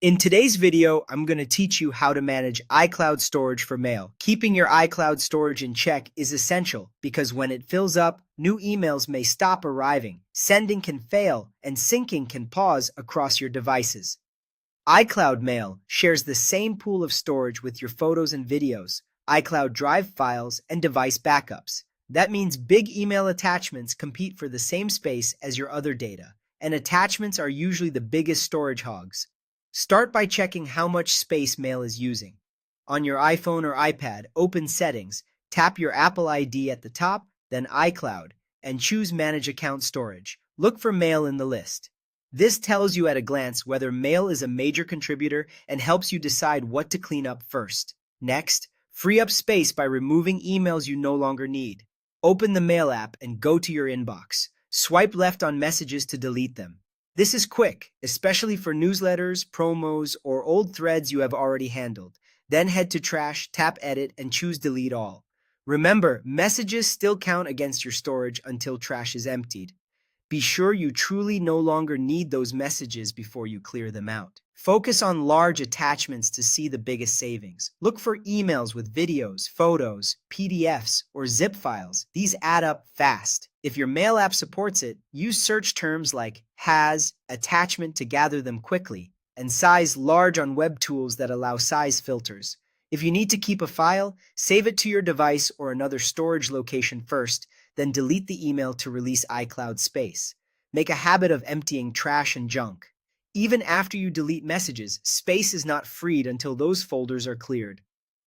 In today's video, I'm going to teach you how to manage iCloud storage for mail. Keeping your iCloud storage in check is essential because when it fills up, new emails may stop arriving, sending can fail, and syncing can pause across your devices. iCloud Mail shares the same pool of storage with your photos and videos, iCloud Drive files, and device backups. That means big email attachments compete for the same space as your other data, and attachments are usually the biggest storage hogs. Start by checking how much space Mail is using. On your iPhone or iPad, open Settings, tap your Apple ID at the top, then iCloud, and choose Manage Account Storage. Look for Mail in the list. This tells you at a glance whether Mail is a major contributor and helps you decide what to clean up first. Next, free up space by removing emails you no longer need. Open the Mail app and go to your inbox. Swipe left on messages to delete them. This is quick, especially for newsletters, promos, or old threads you have already handled. Then head to Trash, tap Edit, and choose Delete All. Remember, messages still count against your storage until trash is emptied. Be sure you truly no longer need those messages before you clear them out. Focus on large attachments to see the biggest savings. Look for emails with videos, photos, PDFs, or zip files. These add up fast. If your mail app supports it, use search terms like has, attachment to gather them quickly, and size large on web tools that allow size filters. If you need to keep a file, save it to your device or another storage location first, then delete the email to release iCloud space. Make a habit of emptying trash and junk. Even after you delete messages, space is not freed until those folders are cleared.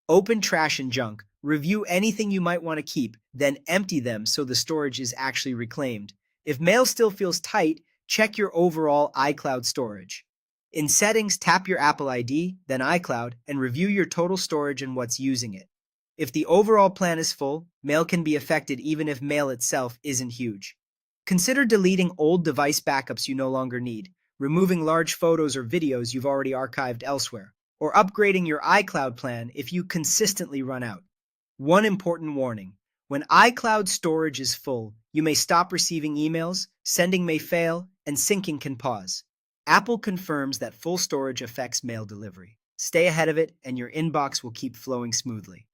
Open trash and junk, review anything you might want to keep, then empty them so the storage is actually reclaimed. If mail still feels tight, check your overall iCloud storage. In Settings, tap your Apple ID, then iCloud, and review your total storage and what's using it. If the overall plan is full, mail can be affected even if mail itself isn't huge. Consider deleting old device backups you no longer need, removing large photos or videos you've already archived elsewhere, or upgrading your iCloud plan if you consistently run out. One important warning: when iCloud storage is full, you may stop receiving emails, sending may fail, and syncing can pause. Apple confirms that full storage affects mail delivery. Stay ahead of it, and your inbox will keep flowing smoothly.